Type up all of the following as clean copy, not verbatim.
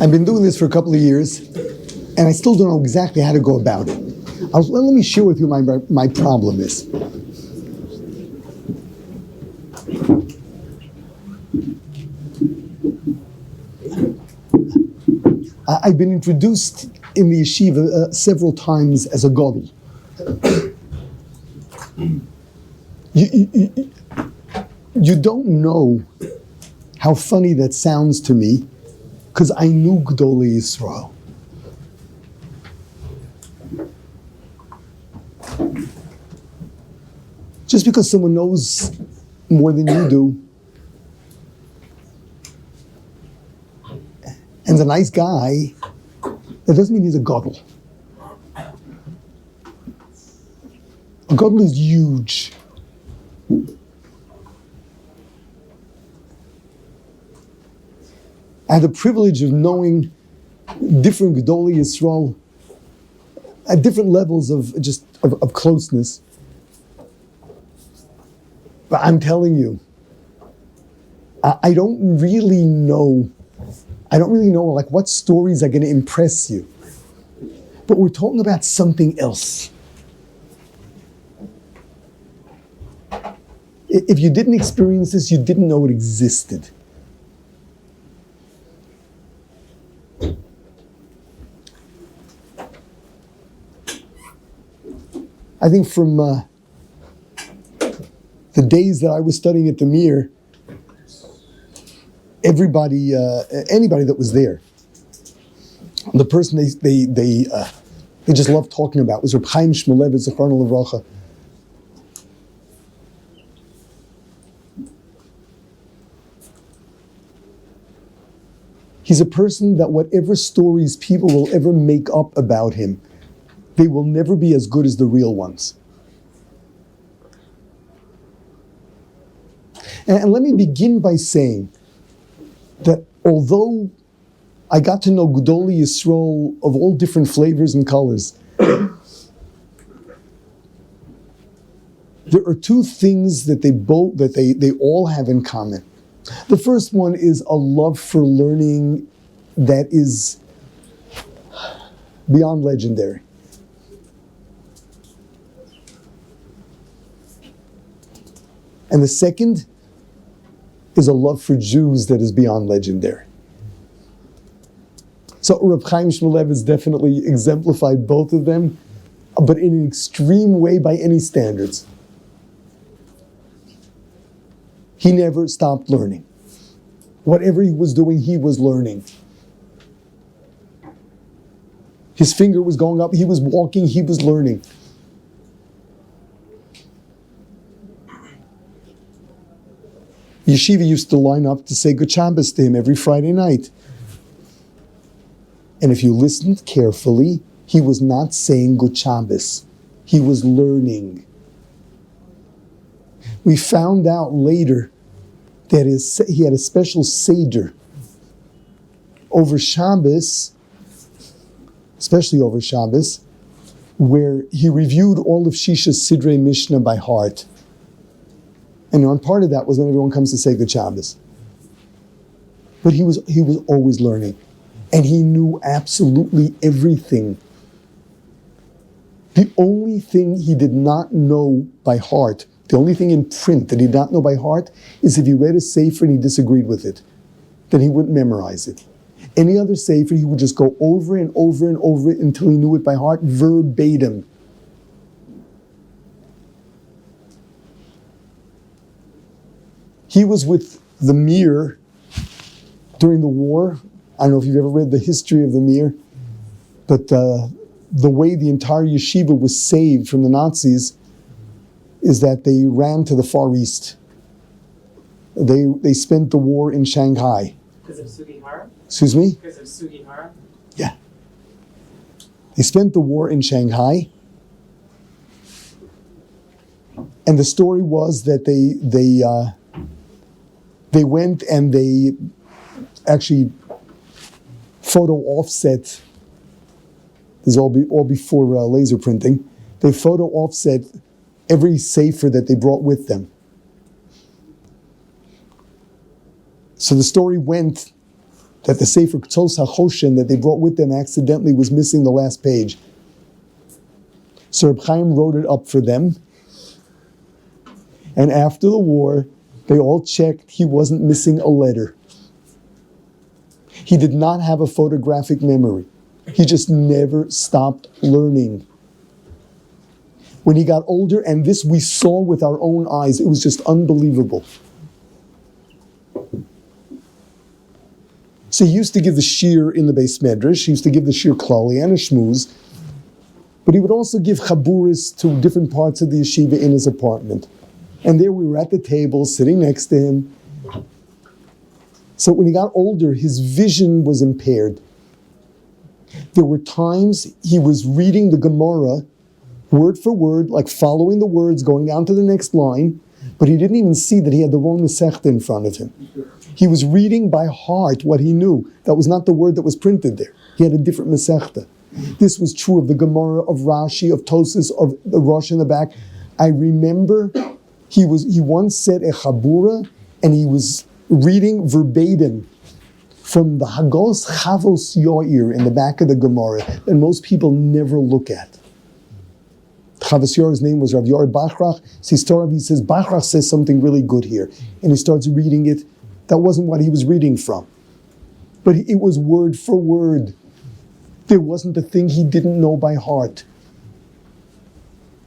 I've been doing this for a couple of years, and I still don't know exactly how to go about it. Let me share with you my problem is. I've been introduced in the yeshiva several times as a godol. You don't know how funny that sounds to me, because I knew Gedolei Yisroel. Just because someone knows more than you do, and is a nice guy, that doesn't mean he's a godol. A godol is huge. I had the privilege of knowing different Gedolei Yisroel at different levels of closeness. But I'm telling you, I don't really know like what stories are going to impress you. But we're talking about something else. If you didn't experience this, you didn't know it existed. I think from the days that I was studying at the Mir, everybody, anybody that was there, the person they just loved talking about was Reb Chaim Shmulevitz, Zecharno Levracha. He's a person that whatever stories people will ever make up about him, they will never be as good as the real ones. And let me begin by saying that although I got to know Gedolei Yisroel of all different flavors and colors, there are two things that they all have in common. The first one is a love for learning that is beyond legendary. And the second is a love for Jews that is beyond legendary. So Reb Chaim Shmulevitz definitely exemplified both of them, but in an extreme way by any standards. He never stopped learning. Whatever he was doing, he was learning. His finger was going up, he was walking, he was learning. Yeshiva used to line up to say Good Shabbos to him every Friday night. And if you listened carefully, he was not saying Good Shabbos. He was learning. We found out later that he had a special Seder over Shabbos, especially over Shabbos, where he reviewed all of Shisha's Sidrei Mishnah by heart. And on part of that was when everyone comes to say Good Shabbos. But he was always learning. And he knew absolutely everything. The only thing he did not know by heart, the only thing in print that he did not know by heart, is if he read a sefer and he disagreed with it, then he wouldn't memorize it. Any other sefer, he would just go over and over and over it until he knew it by heart, verbatim. He was with the Mir during the war. I don't know if you've ever read the history of the Mir, but the way the entire yeshiva was saved from the Nazis is that they ran to the Far East. They spent the war in Shanghai. Because of Sugihara? Excuse me? Because of Sugihara? Yeah. They spent the war in Shanghai. And the story was that they went and they actually photo offset. This is all before laser printing. They photo offset every sefer that they brought with them. So the story went that the Sefer Ktos HaChoshen that they brought with them accidentally was missing the last page. So Reb Chaim wrote it up for them. And after the war, they all checked he wasn't missing a letter. He did not have a photographic memory. He just never stopped learning. When he got older, and this we saw with our own eyes, it was just unbelievable. So he used to give the shir in the Beis Medrash, he used to give the shir klali and a shmuz, but he would also give chaburis to different parts of the yeshiva in his apartment. And there we were at the table, sitting next to him. So when he got older, his vision was impaired. There were times he was reading the Gemara, word for word, like following the words, going down to the next line, but he didn't even see that he had the wrong Masechta in front of him. He was reading by heart what he knew. That was not the word that was printed there. He had a different Masechta. This was true of the Gemara, of Rashi, of Tosas, of the Rosh in the back. I remember he once said a Chabura, and he was reading verbatim from the Hagos Chavos Yoir in the back of the Gemara that most people never look at. Chavos Yoir's name was Rav Yoir Bachrach. So he says, Bachrach says something really good here. And he starts reading it. That wasn't what he was reading from. But it was word for word. There wasn't a thing he didn't know by heart.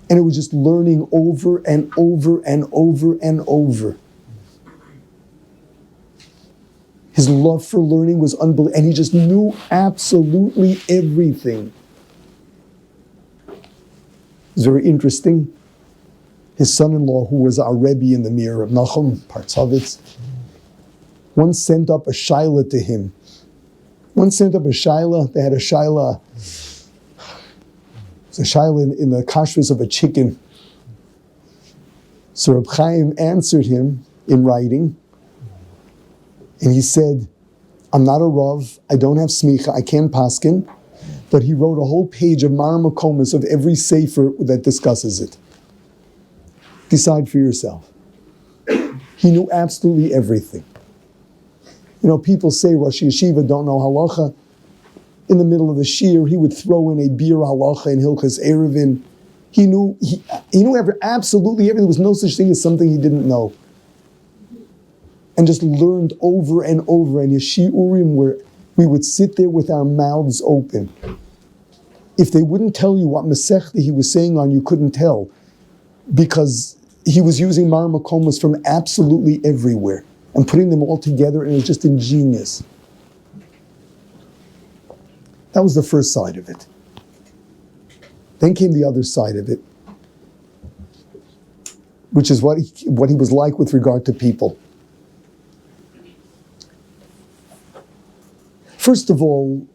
And it was just learning over and over and over and over. His love for learning was unbelievable, and he just knew absolutely everything. It was very interesting. His son-in-law, who was our Rebbe in the Mir of Nachum Partzovitz, once sent up a shaila to him. They had a shaila. It's a shaila in the kashrus of a chicken. So Reb Chaim answered him in writing, and he said, I'm not a Rav, I don't have smicha, I can't paskin, but he wrote a whole page of Mar Makomis of every sefer that discusses it. Decide for yourself. He knew absolutely everything. You know, people say Rosh Yeshiva don't know halacha. In the middle of the shir, he would throw in a beer halacha in Hilchas Erevin. He knew absolutely everything. There was no such thing as something he didn't know. And just learned over and over. And his shiurim, where we would sit there with our mouths open. If they wouldn't tell you what Masechta he was saying on, you couldn't tell. Because he was using Mar Makomas from absolutely everywhere. And putting them all together, and it was just ingenious. That was the first side of it. Then came the other side of it, which is what he was like with regard to people. First of all,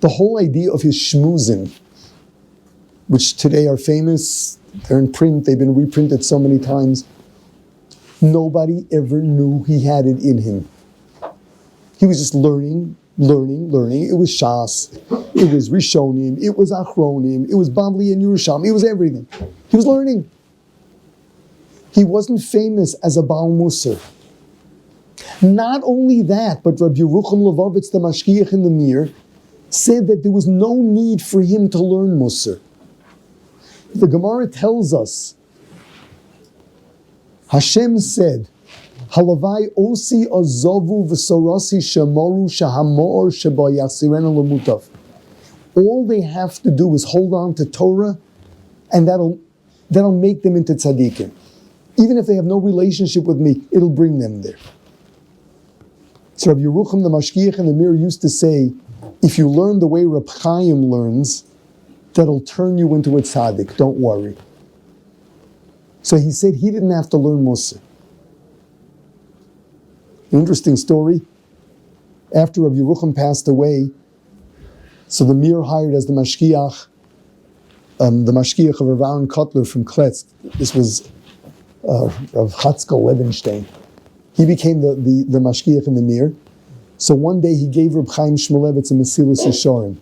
the whole idea of his shmuzin, which today are famous, they're in print, they've been reprinted so many times, nobody ever knew he had it in him. He was just learning. It was Shas, it was Rishonim, it was Achronim, it was Bavli and Yerushalmi, it was everything. He was learning. He wasn't famous as a Baal Musar. Not only that, but Rabbi Yerucham Levovitz, the Mashgiach in the Mir, said that there was no need for him to learn Musar. The Gemara tells us, Hashem said, Halavai osi azavu v'sorasi shamoru shahamor shabayasirena lemutav. All they have to do is hold on to Torah, and that'll make them into tzaddikim. Even if they have no relationship with me, it'll bring them there. So Rabbi Yerucham, the Mashgiach in the Mir, used to say, if you learn the way Reb Chaim learns, that'll turn you into a tzaddik, don't worry. So he said he didn't have to learn Musar. Interesting story. After Rabbi Yerucham passed away, so the Mir hired as the Mashgiach of Rav Aaron Kotler from Kletsk. This was Rav Chatzkel Levenstein. He became the Mashgiach in the Mir. So one day he gave Reb Chaim Shmulevitz a Mesilas Yesharim.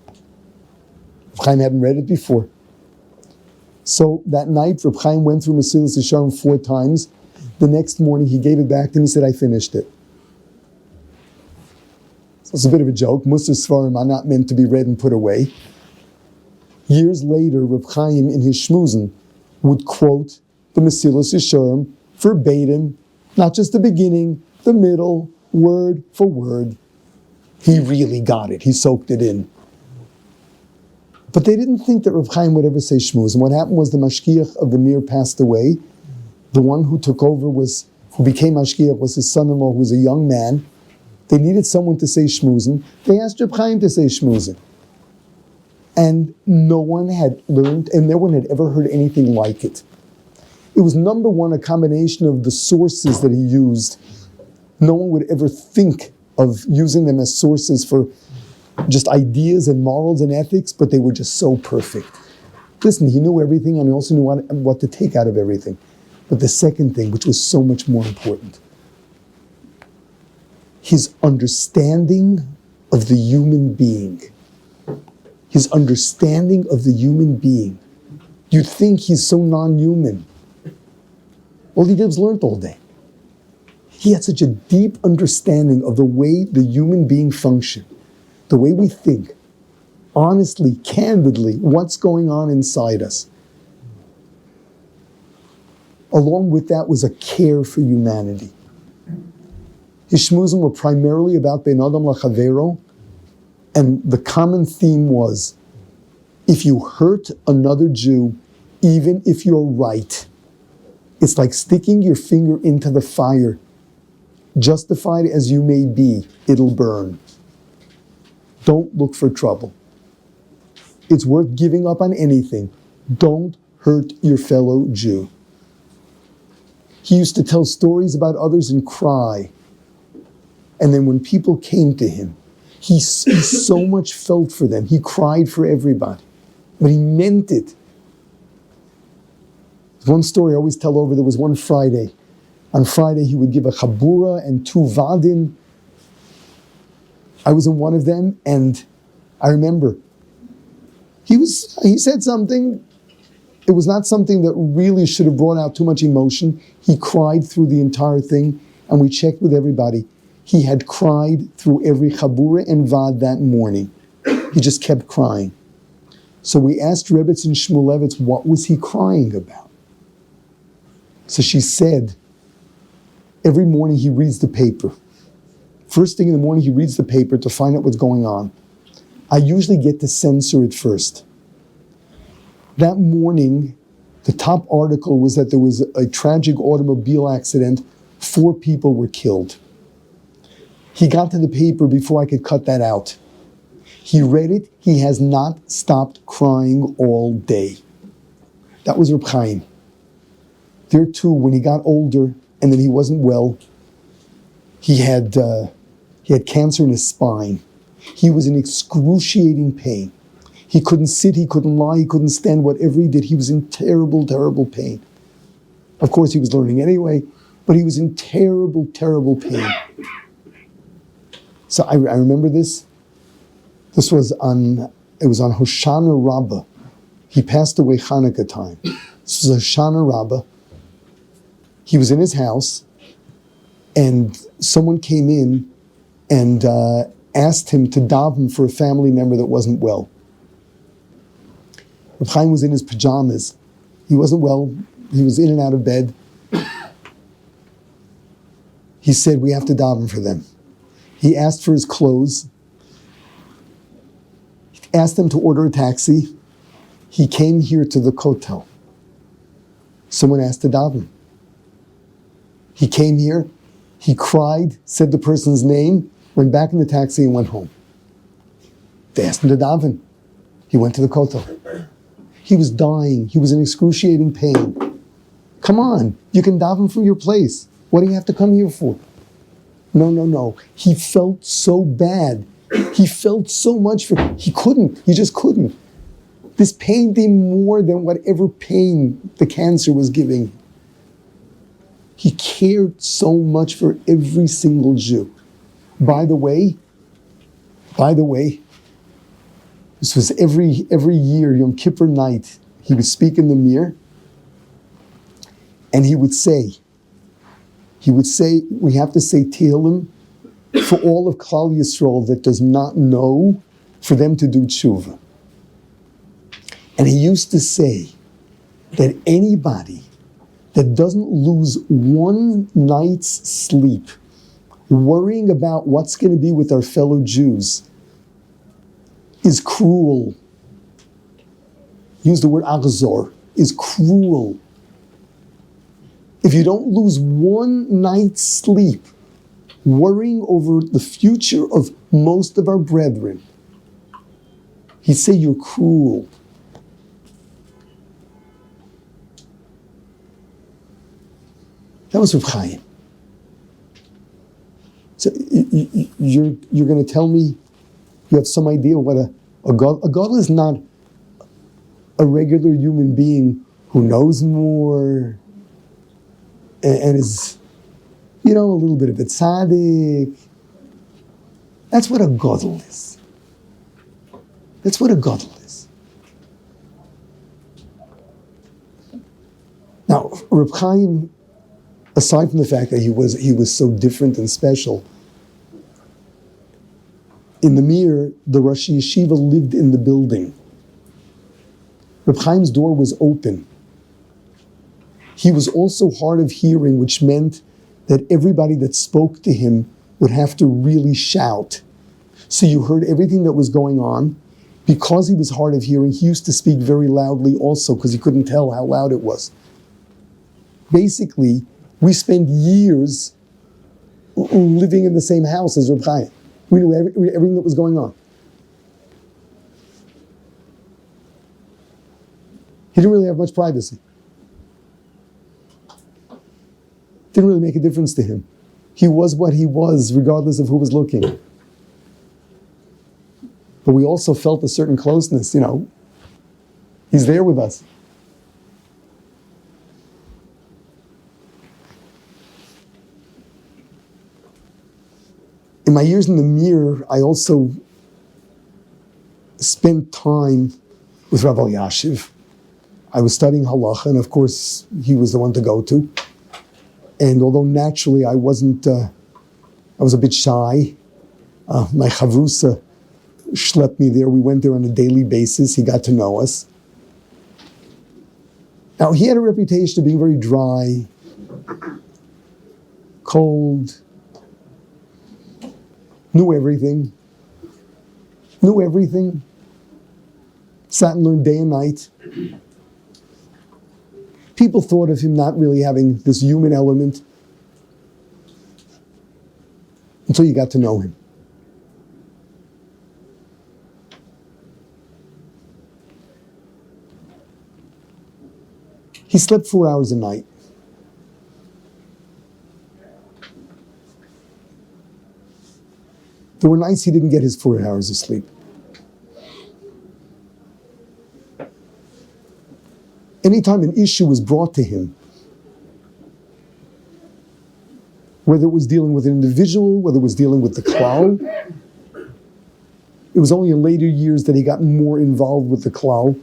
Reb Chaim hadn't read it before. So that night, Reb Chaim went through Mesilas Yesharim 4 times. The next morning, he gave it back to him and said, I finished it. So it's a bit of a joke. Musar Svarim are not meant to be read and put away. Years later, Reb Chaim in his Shmuzen would quote the Mesilas Yesharim verbatim, not just the beginning, the middle, word for word. He really got it. He soaked it in. But they didn't think that Reb Chaim would ever say Shmuz. And what happened was the Mashgiach of the Mir passed away. The one who took over who became Mashgiach was his son-in-law, who was a young man. They needed someone to say Shmuzin. They asked Reb Chaim to say Shmuzin. And no one had learned, and no one had ever heard anything like it. It was, number one, a combination of the sources that he used. No one would ever think of using them as sources for just ideas and morals and ethics, but they were just so perfect. Listen, he knew everything, and he also knew what to take out of everything. But the second thing, which was so much more important, his understanding of the human being. His understanding of the human being. You'd think he's so non-human. All he did was learn all day. He had such a deep understanding of the way the human being functions, the way we think, honestly, candidly, what's going on inside us. Along with that was a care for humanity. His shmuzim were primarily about Ben Adam Lachavero, and the common theme was, if you hurt another Jew, even if you're right, it's like sticking your finger into the fire. Justified as you may be, it'll burn. Don't look for trouble. It's worth giving up on anything. Don't hurt your fellow Jew. He used to tell stories about others and cry. And then when people came to him, he so much felt for them. He cried for everybody. But he meant it. One story I always tell over, there was one Friday. On Friday, he would give a chabura and 2 vadin. I was in one of them, and I remember he said something. It was not something that really should have brought out too much emotion. He cried through the entire thing, and we checked with everybody. He had cried through every chabura and vad that morning. He just kept crying. So we asked Rebbetzin Shmulevitz, what was he crying about? So she said, every morning he reads the paper. First thing in the morning he reads the paper to find out what's going on. I usually get to censor it first. That morning, the top article was that there was a tragic automobile accident. 4 people were killed. He got to the paper before I could cut that out. He read it. He has not stopped crying all day. That was Reb Chaim. There too, when he got older and then he wasn't well, he had cancer in his spine. He was in excruciating pain. He couldn't sit, he couldn't lie, he couldn't stand. Whatever he did, he was in terrible, terrible pain. Of course, he was learning anyway, but he was in terrible, terrible pain. So I remember this. It was on Hoshana Rabbah. He passed away Hanukkah time. This was Hoshana Rabbah. He was in his house, and someone came in and asked him to daven for a family member that wasn't well. Reb Chaim was in his pajamas. He wasn't well. He was in and out of bed. He said, we have to daven for them. He asked for his clothes. He asked them to order a taxi. He came here to the kotel. Someone asked to daven. He came here, he cried, said the person's name, went back in the taxi and went home. They asked him to daven. He went to the kotel. He was dying. He was in excruciating pain. Come on, you can daven from your place. What do you have to come here for? No. He felt so bad. He felt so much he couldn't. He just couldn't. This pained him more than whatever pain the cancer was giving. He cared so much for every single Jew. By the way, this was every year, Yom Kippur night, he would speak in the Mir, and he would say, we have to say Tehillim for all of Klal Yisrael that does not know, for them to do tshuva. And he used to say that anybody that doesn't lose one night's sleep worrying about what's going to be with our fellow Jews is cruel. Use the word achzor, is cruel. If you don't lose one night's sleep worrying over the future of most of our brethren, he'd say you're cruel. That was Rav Chaim. So you're going to tell me you have some idea what a godol? A godol is not a regular human being who knows more and is, a little bit of a tzaddik. That's what a godol is. That's what a godol is. Now, Reb Chaim, aside from the fact that he was so different and special, in the Mir, the Rosh Yeshiva lived in the building. Reb Chaim's door was open. He was also hard of hearing, which meant that everybody that spoke to him would have to really shout. So you heard everything that was going on. Because he was hard of hearing, he used to speak very loudly also because he couldn't tell how loud it was. Basically, we spent years living in the same house as Reb Chaim. We knew everything that was going on. He didn't really have much privacy. Didn't really make a difference to him. He was what he was, regardless of who was looking. But we also felt a certain closeness, He's there with us. In my years in the Mir, I also spent time with Rav Elyashiv. I was studying halacha, and of course, he was the one to go to. And although naturally I wasn't, I was a bit shy. My chavrusa schlepped me there. We went there on a daily basis. He got to know us. Now, he had a reputation of being very dry, cold, knew everything, sat and learned day and night. People thought of him not really having this human element until you got to know him. He slept 4 hours a night. There were nights he didn't get his 4 hours of sleep. Anytime an issue was brought to him, whether it was dealing with an individual, whether it was dealing with the klal, it was only in later years that he got more involved with the klal.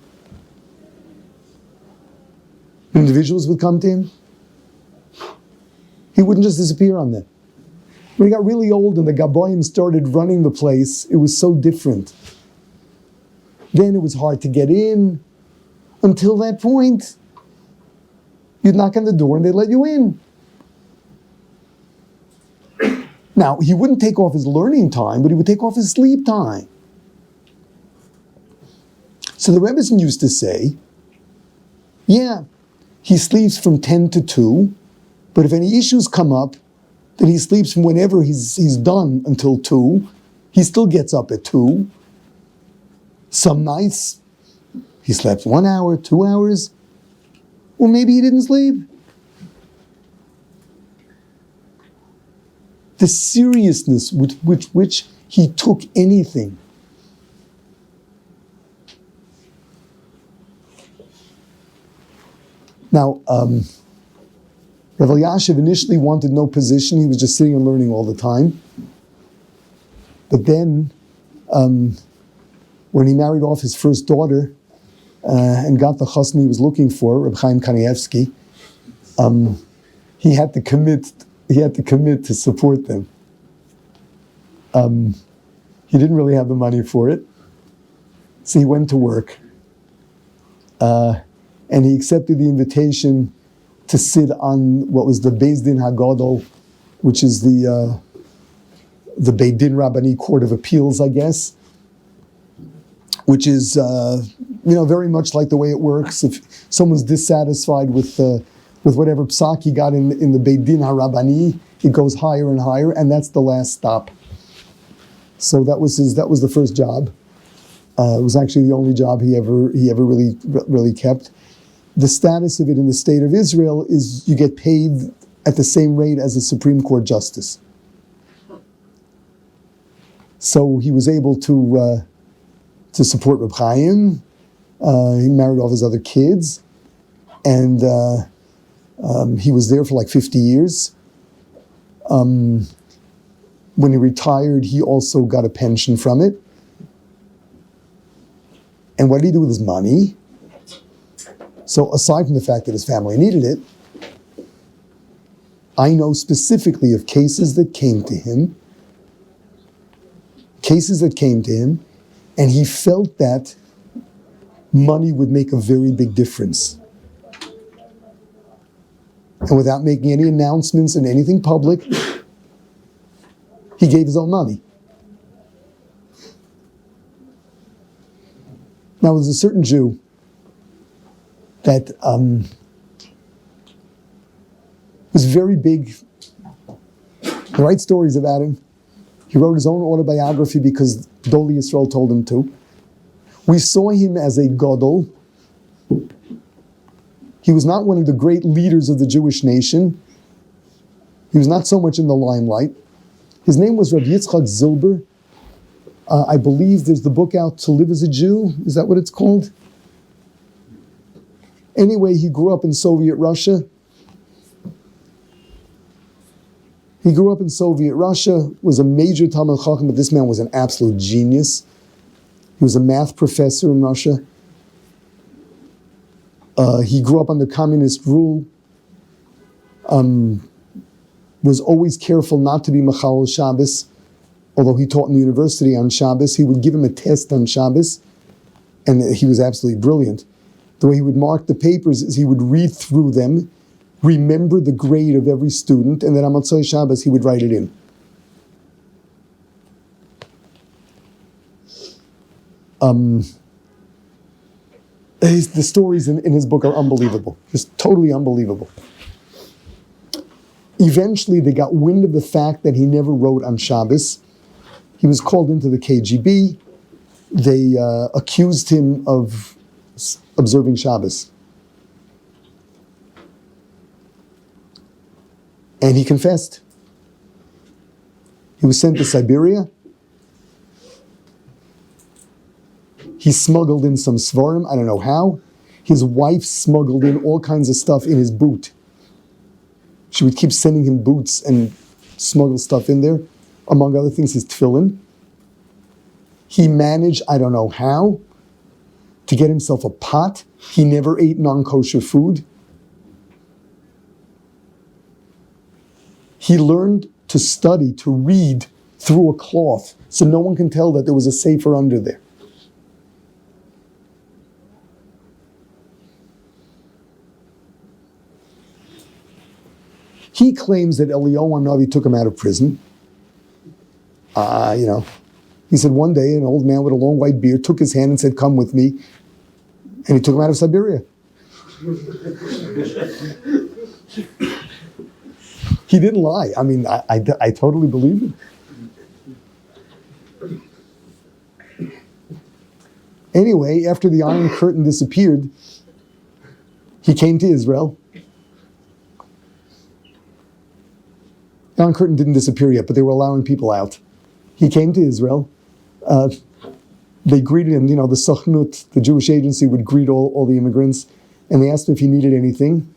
Individuals would come to him. He wouldn't just disappear on them. When he got really old and the Gaboim started running the place, it was so different. Then it was hard to get in. Until that point, you'd knock on the door and they'd let you in. Now, he wouldn't take off his learning time, but he would take off his sleep time. So the Rebbetzin used to say, he sleeps from 10 to 2, but if any issues come up, then he sleeps from whenever he's done until 2. He still gets up at 2. Some nights, he slept 1 hour, 2 hours, or maybe he didn't sleep. The seriousness with which he took anything. Now, Rav Elyashiv initially wanted no position. He was just sitting and learning all the time. But then, when he married off his first daughter and got the chasna he was looking for, Reb Chaim Kanievsky, he had to commit to support them. He didn't really have the money for it, so he went to work. And he accepted the invitation to sit on what was the Beis Din HaGodol, which is the Beit Din Rabbani Court of Appeals, I guess, which is very much like the way it works. If someone's dissatisfied with whatever psak he got in the Beit Din HaRabbani, it goes higher and higher, and that's the last stop. So that was the first job. It was actually the only job he ever really kept. The status of it in the state of Israel is you get paid at the same rate as a Supreme Court justice. So he was able to support Reb Chaim. He married off his other kids, and he was there for like 50 years. When he retired, he also got a pension from it. And what did he do with his money? So aside from the fact that his family needed it, I know specifically of cases that came to him, and he felt that money would make a very big difference. And without making any announcements and anything public, he gave his own money. Now, there's a certain Jew that was very big. I write stories about him. He wrote his own autobiography because Gedolei Yisroel told him to. We saw him as a godol. He was not one of the great leaders of the Jewish nation. He was not so much in the limelight. His name was Rav Yitzchak Berkovits. I believe there's the book out, To Live as a Jew. Is that what it's called? Anyway, he grew up in Soviet Russia. Was a major Talmid Chacham, but this man was an absolute genius. He was a math professor in Russia. He grew up under communist rule. Was always careful not to be Mechalel Shabbos. Although he taught in the university on Shabbos, he would give him a test on Shabbos, and he was absolutely brilliant. The way he would mark the papers is he would read through them, remember the grade of every student, and then on Motzei Shabbos he would write it in. The stories in his book are unbelievable, just totally unbelievable. Eventually they got wind of the fact that he never wrote on Shabbos. He was called into the KGB. They accused him of observing Shabbos. And he confessed. He was sent to Siberia. He smuggled in some svarim, I don't know how. His wife smuggled in all kinds of stuff in his boot. She would keep sending him boots and smuggle stuff in there. Among other things, his tefillin. He managed, I don't know how, to get himself a pot. He never ate non-kosher food. He learned to study, to read through a cloth, so no one can tell that there was a sefer under there. He claims that Eliyahu Hanavi took him out of prison. He said one day an old man with a long white beard took his hand and said, "Come with me," and he took him out of Siberia. He didn't lie. I mean, I totally believe him. Anyway, after the Iron Curtain disappeared, he came to Israel. The Iron Curtain didn't disappear yet, but they were allowing people out. He came to Israel. They greeted him, the Sochnut, the Jewish agency, would greet all the immigrants, and they asked him if he needed anything.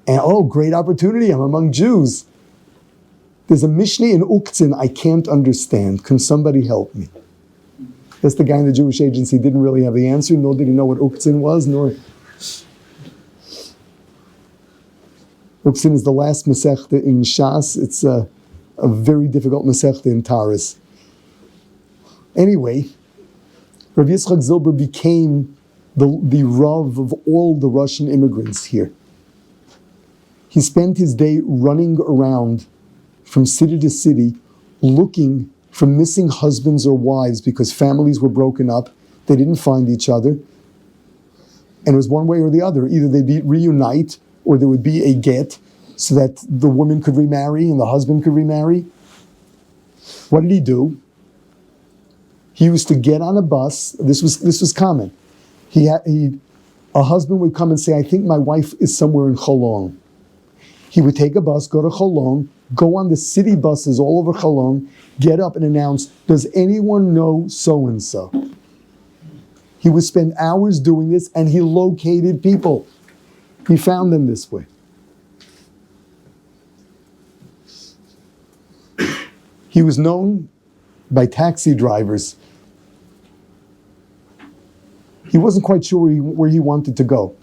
And, great opportunity, I'm among Jews. There's a Mishnah in Uktzin I can't understand. Can somebody help me? Guess the guy in the Jewish agency didn't really have the answer, nor did he know what Uktzin was, Uktzin is the last Masechta in Shas. It's a very difficult Masechta in Taurus. Anyway, Rav Yitzchak Zilber became the Rav of all the Russian immigrants here. He spent his day running around from city to city looking for missing husbands or wives because families were broken up, they didn't find each other, and it was one way or the other. Either they'd reunite or there would be a get so that the woman could remarry and the husband could remarry. What did he do? He used to get on a bus. This was common. A husband would come and say, I think my wife is somewhere in Cholon. He would take a bus, go to Cholon, go on the city buses all over Cholon, get up and announce, does anyone know so-and-so? He would spend hours doing this, and he located people. He found them this way. He was known by taxi drivers. He wasn't quite sure where he wanted to go.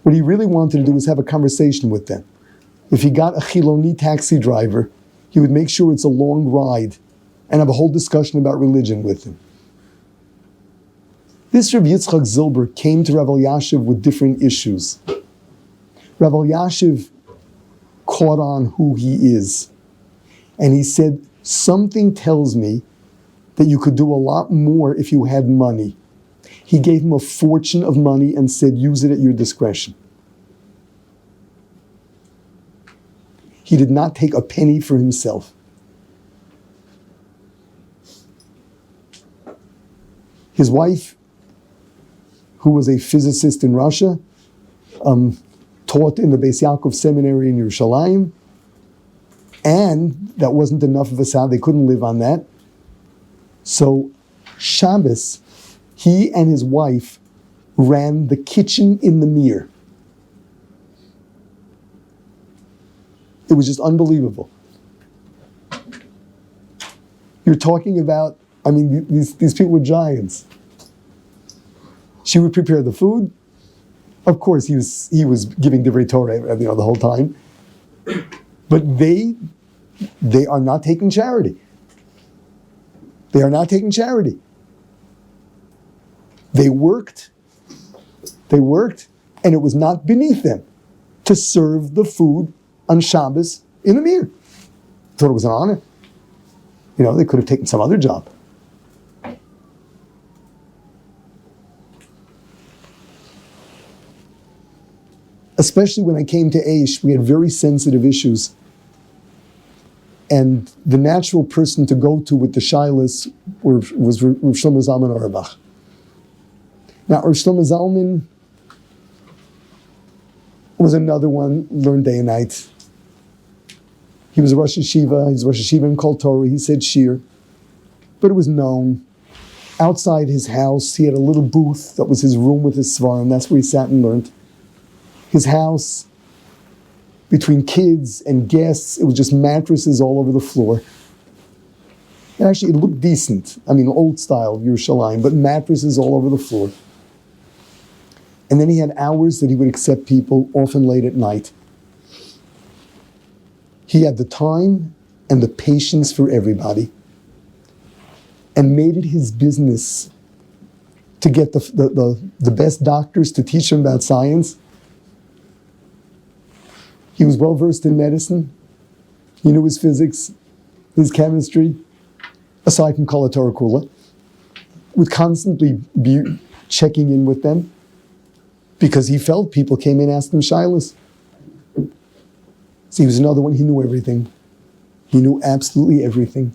What he really wanted to do was have a conversation with them. If he got a Chiloni taxi driver, he would make sure it's a long ride and have a whole discussion about religion with him. This Rav Yitzchak Zilber came to Rav Elyashiv with different issues. Rav Elyashiv caught on who he is. And he said, something tells me that you could do a lot more if you had money. He gave him a fortune of money and said, use it at your discretion. He did not take a penny for himself. His wife, who was a physicist in Russia, taught in the Beis Yaakov seminary in Yerushalayim, and that wasn't enough of a salary. They couldn't live on that. So Shabbos, he and his wife ran the kitchen in the Mir. It was just unbelievable. You're talking about, these people were giants. She would prepare the food. Of course, he was giving divrei Torah, the whole time. But they are not taking charity. They are not taking charity. They worked, and it was not beneath them to serve the food on Shabbos in the Mir. Thought it was an honor. They could have taken some other job. Especially when I came to Aish, we had very sensitive issues. And the natural person to go to with the shilas was Rav Shlomo Zalman Auerbach. Now, Rav Shlomo Zalman was another one, learned day and night. He was a Rosh HaYeshiva. He was Rosh HaYeshiva in Kol Torah. He said shir. But it was known. Outside his house, he had a little booth that was his room with his svarim. That's where he sat and learned. His house, between kids and guests, it was just mattresses all over the floor. And actually, it looked decent. Old style Yerushalayim, but mattresses all over the floor. And then he had hours that he would accept people, often late at night. He had the time and the patience for everybody, and made it his business to get the best doctors to teach him about science. He was well versed in medicine. He knew his physics, his chemistry, aside from Kol HaTorah Kula. Would constantly be checking in with them because he felt people came in and asked him shilas. So he was another one. He knew everything. He knew absolutely everything.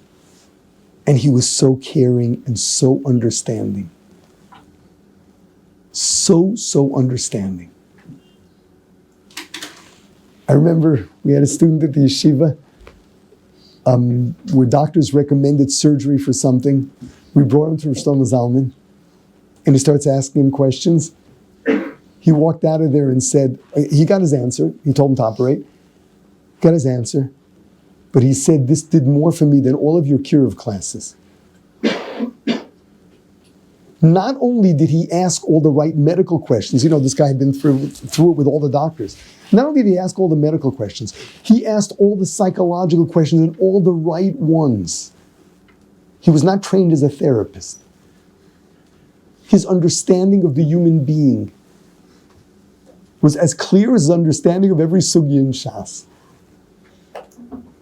And he was so caring and so understanding. So understanding. I remember we had a student at the yeshiva where doctors recommended surgery for something. We brought him to Rav Shlomo Zalman, and he starts asking him questions. He walked out of there and said, he got his answer. He told him to operate. Got his answer. But he said, this did more for me than all of your Kiruv classes. Not only did he ask all the right medical questions, this guy had been through it with all the doctors. Not only did he ask all the medical questions, he asked all the psychological questions and all the right ones. He was not trained as a therapist. His understanding of the human being was as clear as his understanding of every sugya in Shas.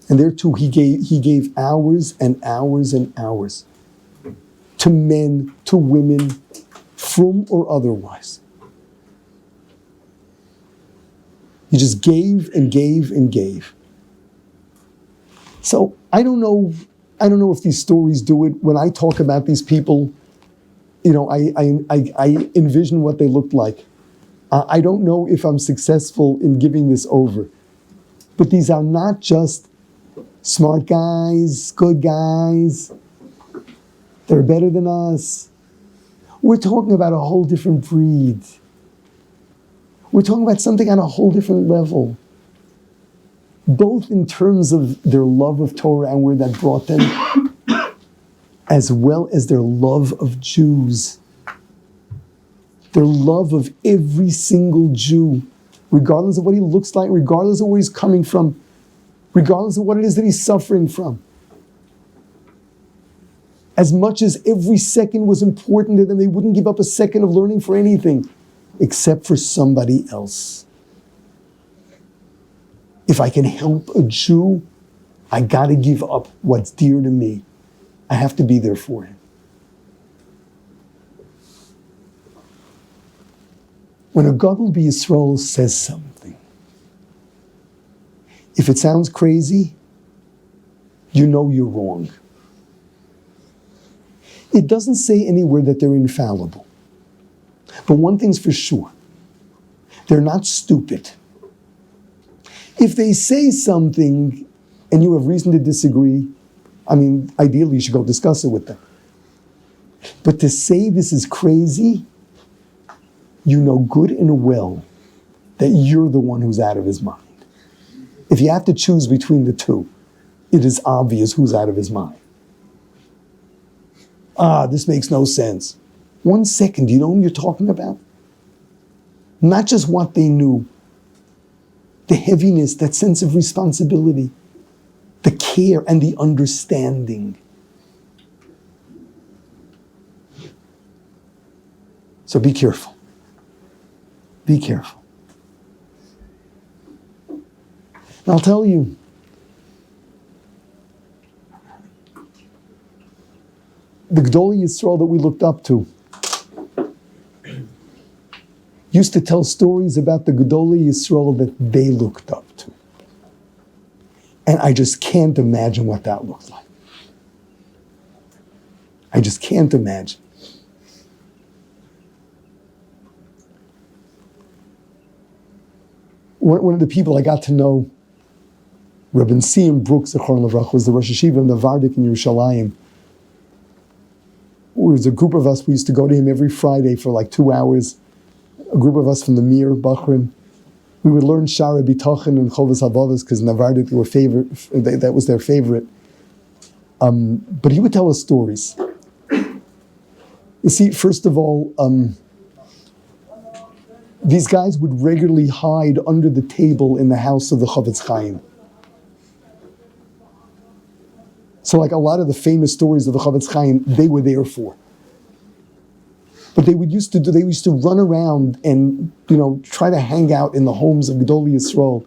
And there too, he gave hours and hours and hours to men, to women, frum or otherwise. He just gave and gave and gave. So I don't know if these stories do it. When I talk about these people, I envision what they looked like. I don't know if I'm successful in giving this over. But these are not just smart guys, good guys. They're better than us. We're talking about a whole different breed. We're talking about something on a whole different level. Both in terms of their love of Torah and where that brought them, as well as their love of Jews. Their love of every single Jew, regardless of what he looks like, regardless of where he's coming from, regardless of what it is that he's suffering from. As much as every second was important to them, they wouldn't give up a second of learning for anything, except for somebody else. If I can help a Jew, I gotta give up what's dear to me. I have to be there for him. When a Gedolei Yisroel says something, if it sounds crazy, you know you're wrong. It doesn't say anywhere that they're infallible. But one thing's for sure, they're not stupid. If they say something and you have reason to disagree, ideally you should go discuss it with them. But to say this is crazy, you know good and well that you're the one who's out of his mind. If you have to choose between the two, it is obvious who's out of his mind. This makes no sense. 1 second, do you know whom you're talking about? Not just what they knew, the heaviness, that sense of responsibility, the care and the understanding. So be careful. Be careful. And I'll tell you, the Gedolei Yisroel that we looked up to used to tell stories about the Gedolei Yisroel that they looked up to. And I just can't imagine what that looked like. I just can't imagine. One of the people I got to know, Rabbi Siyam Brooks, was the Rosh HaYeshiva in the Vardik in Yerushalayim. There was a group of us, we used to go to him every Friday for like 2 hours. A group of us from the Mir, Bachrin. We would learn Shara B'Tochen and Chovas Havavas because in the Vardik they were that was their favorite. But he would tell us stories. You see, first of all, these guys would regularly hide under the table in the house of the Chavetz Chaim. So like a lot of the famous stories of the Chavetz Chaim, they were there for. But they used to run around and, try to hang out in the homes of Gedolei Yisroel,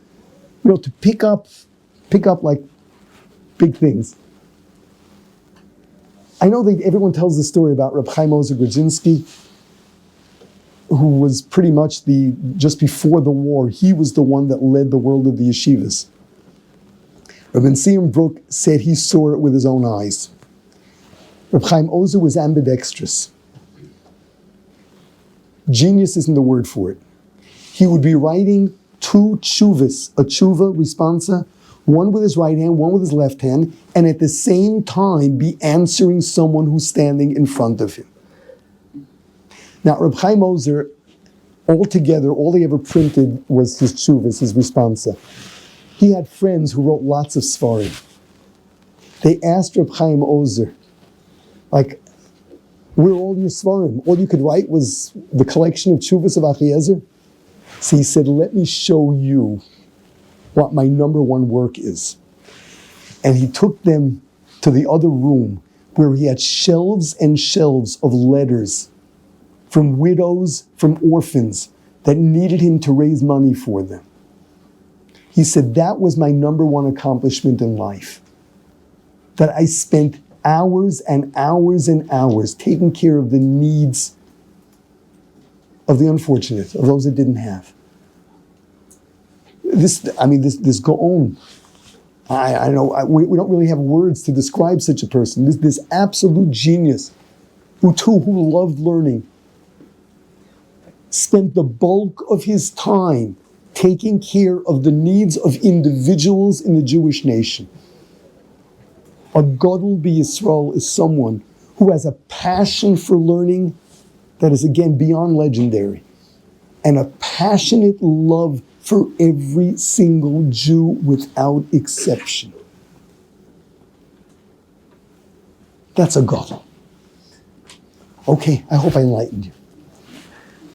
to pick up like big things. I know that everyone tells the story about Reb Chaim Ozer Grodzinski, who was pretty much just before the war, he was the one that led the world of the yeshivas. Rabbi Siyam Brooks said he saw it with his own eyes. Reb Chaim Ozer was ambidextrous. Genius isn't the word for it. He would be writing 2 tshuvas, a tshuva, responsa, one with his right hand, one with his left hand, and at the same time be answering someone who's standing in front of him. Now, Reb Chaim Ozer, altogether, all he ever printed was his tshuvas, his responsa. He had friends who wrote lots of svarim. They asked Reb Chaim Ozer, where are all your svarim? All you could write was the collection of tshuvas of Achiezer? So he said, let me show you what my number 1 work is. And he took them to the other room where he had shelves and shelves of letters from widows, from orphans that needed him to raise money for them. He said, that was my number one accomplishment in life. That I spent hours and hours and hours taking care of the needs of the unfortunate, of those that didn't have. This Gaon, I know, we don't really have words to describe such a person. This absolute genius, who loved learning, spent the bulk of his time taking care of the needs of individuals in the Jewish nation. A Gedolei Yisroel is someone who has a passion for learning that is, again, beyond legendary, and a passionate love for every single Jew without exception. That's a godol. Okay, I hope I enlightened you.